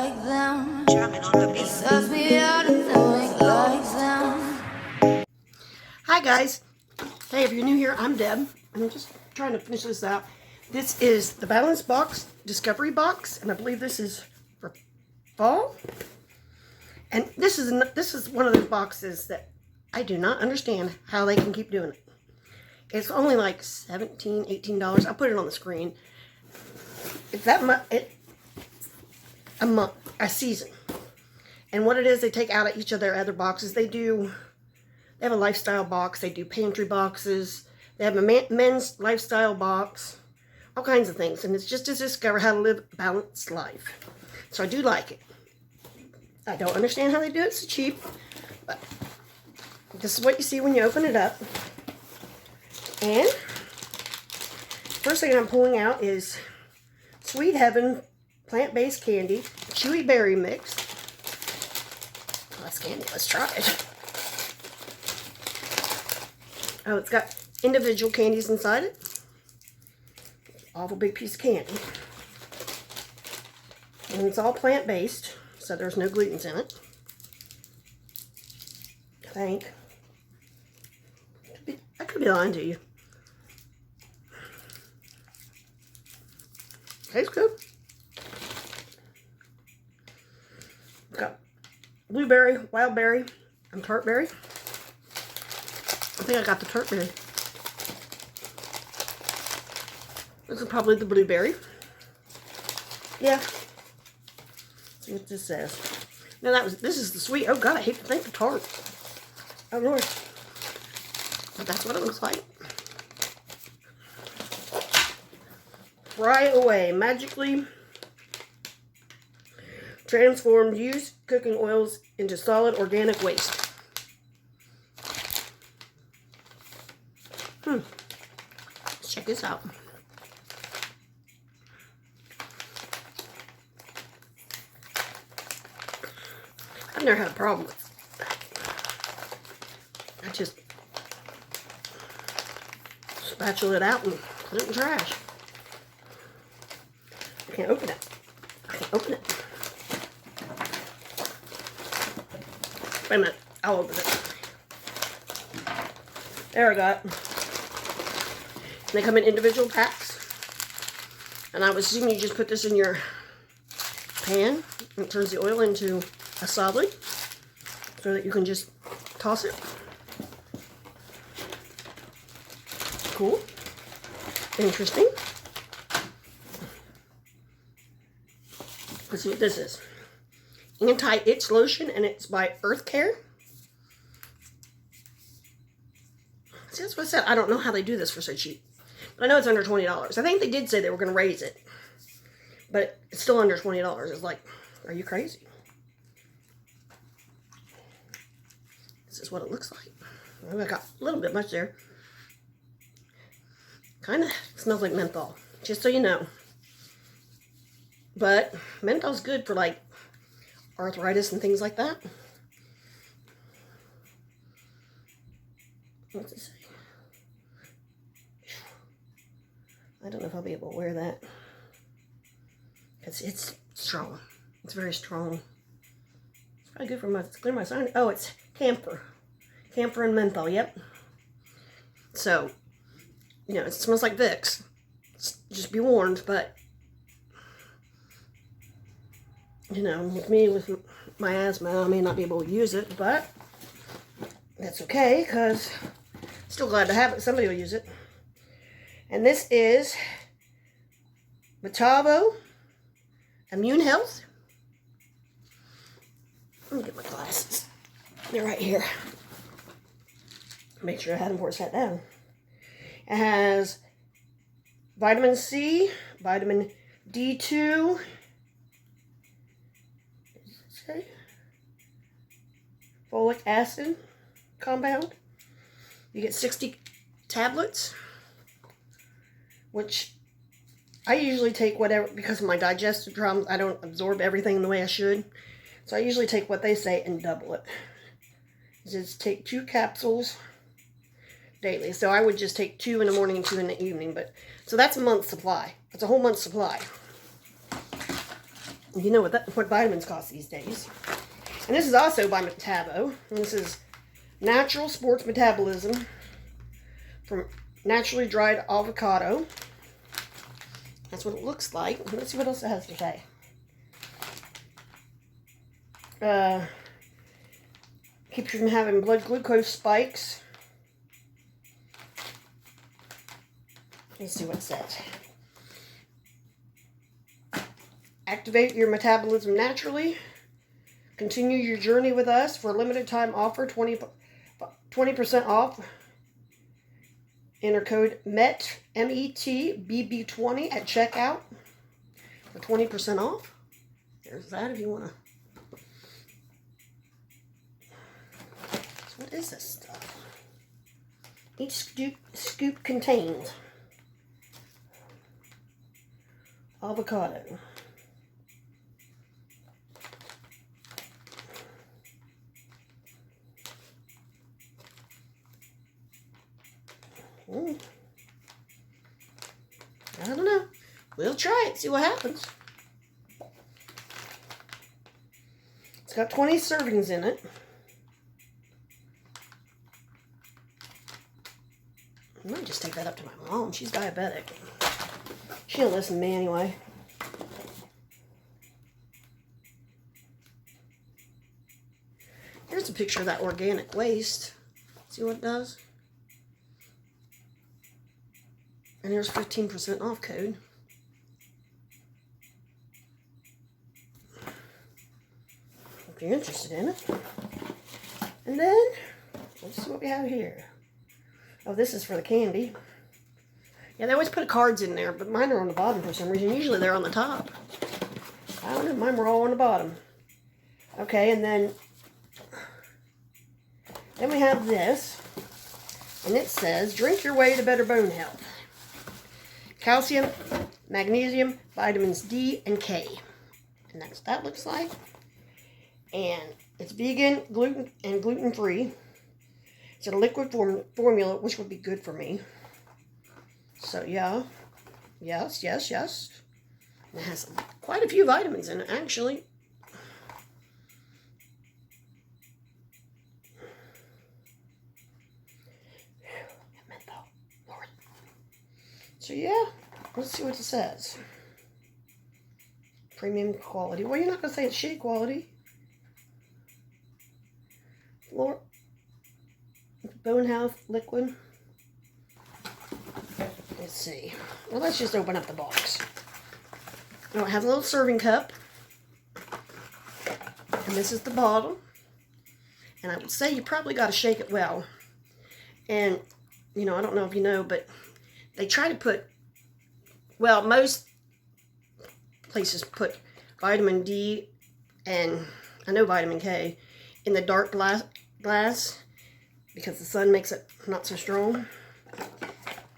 like them. It serves me out and nothing like them. Hi guys. Hey, if you're new here, I'm Deb. I'm just trying to finish this out. This is the Balance Box Discovery Box, and I believe this is for fall. And this is one of those boxes that I do not understand how they can keep doing it. It's only like $17, $18. I'll put it on the screen. It's that much. A season. And what it is, they take out of each of their other boxes. They have a lifestyle box. They do pantry boxes. They have a men's lifestyle box. All kinds of things. And it's just to discover how to live a balanced life. So I do like it. I don't understand how they do it so cheap. But this is what you see when you open it up. And first thing I'm pulling out is Sweet Heaven plant-based candy, chewy berry mix. Oh, that's candy. Let's try it. Oh, it's got individual candies inside it. Awful big piece of candy. And it's all plant-based, so there's no gluten in it. I think. I could be lying to you. Tastes good. It's got blueberry, wild berry, and tart berry. I think I got the tart berry. This is probably the blueberry. Yeah. Let's see what this says. No, this is the sweet. Oh God, I hate to think the tart. Oh Lord. But that's what it looks like. Fryaway, magically transformed used cooking oils into solid organic waste. Let's check this out. I've never had a problem with that. I just spatula it out and put it in trash. I can't open it. I can't open it. Wait a minute. I'll open it. There I got it. They come in individual packs. And I was assuming you just put this in your pan and it turns the oil into a solid so that you can just toss it. Cool. Interesting. Let's see what this is. Anti-itch lotion, and it's by Earth Care. See, that's what I said. I don't know how they do this for so cheap. But I know it's under $20. I think they did say they were going to raise it. But it's still under $20. It's like, are you crazy? This is what it looks like. I got a little bit much there. Kind of smells like menthol, just so you know. But menthol's good for like arthritis and things like that. What's it say? I don't know if I'll be able to wear that. Because it's strong. It's very strong. It's probably good for my, clear my sinus. Oh, it's camphor. Camphor and menthol, yep. So, you know, it smells like Vicks. Just be warned, but you know, with me, with my asthma, I may not be able to use it, but that's okay, because I'm still glad to have it. Somebody will use it. And this is Metavo Immune Health. Let me get my glasses. They're right here. Make sure I had them before I sat down. It has vitamin C, vitamin D2, folic acid compound. You get 60 tablets, which I usually take whatever, because of my digestive problems, I don't absorb everything the way I should. So I usually take what they say and double it. Just take 2 capsules daily. So I would just take 2 in the morning and 2 in the evening. But so that's a month's supply. It's a whole month's supply. You know what vitamins cost these days. And this is also by Metavo. And this is Natural Sports Metabolism from naturally dried avocado. That's what it looks like. Let's see what else it has to say. Keeps you from having blood glucose spikes. Let's see what it says. Activate your metabolism naturally. Continue your journey with us. For a limited time offer, 20% off. Enter code MET, METBB20 at checkout for 20% off. There's that if you want to. So what is this stuff? Each scoop contains avocado, I don't know. We'll try it, see what happens. It's got 20 servings in it. I might just take that up to my mom. She's diabetic. She don't listen to me anyway. Here's a picture of that organic waste. See what it does? And here's 15% off code. If you're interested in it. And then, let's see what we have here. Oh, this is for the candy. Yeah, they always put cards in there, but mine are on the bottom for some reason. Usually they're on the top. I don't know, mine were all on the bottom. Okay, and then we have this. And it says, drink your way to better bone health. Calcium, magnesium, vitamins D and K. And that's what that looks like. And it's vegan, gluten-free. It's in a liquid formula, which would be good for me. So, yeah. Yes. And it has quite a few vitamins in it, actually. So, yeah. Let's see what it says. Premium quality. Well, you're not going to say it's shitty quality. Flora. Bone health liquid. Let's see. Well, let's just open up the box. Now, it has a little serving cup. And this is the bottle. And I would say you probably got to shake it well. And, you know, I don't know if you know, but they try to put, well, most places put vitamin D and I know vitamin K in the dark glass because the sun makes it not so strong.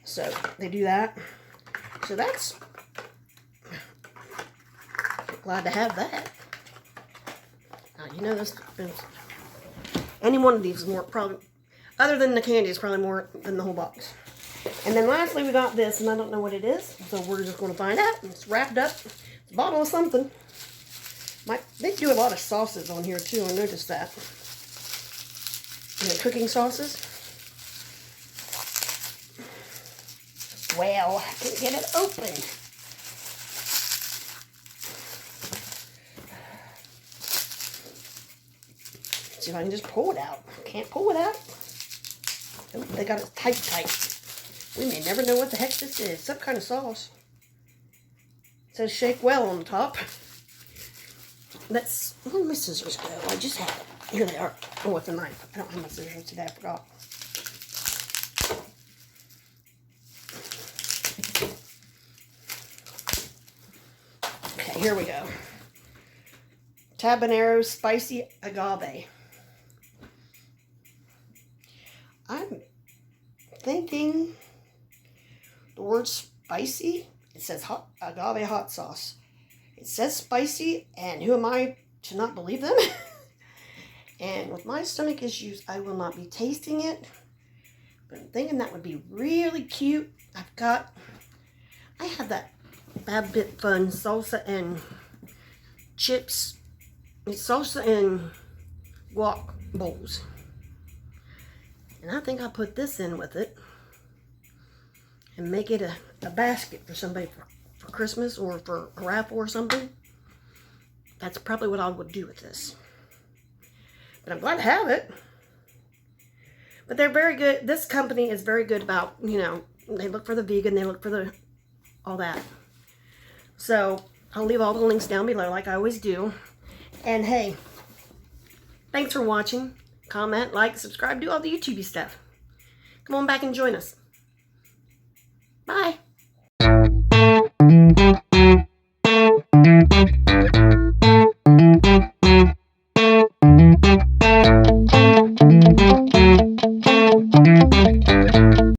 So they do that. So that's, glad to have that. You know, this any one of these is more, probably, other than the candy, is probably more than the whole box. And then lastly, we got this, and I don't know what it is, so we're just going to find out. It's wrapped up. It's a bottle of something. They do a lot of sauces on here, too. I noticed that. You know, cooking sauces. Well, I couldn't get it open. See if I can just pull it out. Can't pull it out. Oh, they got it tight. We may never know what the heck this is. Some kind of sauce. It says shake well on the top. Where did my scissors go? I just had it. Here they are. Oh, with the knife. I don't have my scissors today. I forgot. Okay, here we go. Tabanero spicy agave. I'm thinking the word spicy. It says agave hot sauce. It says spicy, and who am I to not believe them? And with my stomach issues, I will not be tasting it. But I'm thinking that would be really cute. I had that Bad Bit Fun salsa and chips, salsa, and guac bowls. And I think I'll put this in with it and make it a basket for somebody for Christmas or for a raffle or something. That's probably what I would do with this. But I'm glad to have it. But they're very good. This company is very good about, you know, they look for the vegan, they look for the all that. So I'll leave all the links down below like I always do. And hey, thanks for watching. Comment, like, subscribe, do all the YouTube stuff. Come on back and join us. Bye.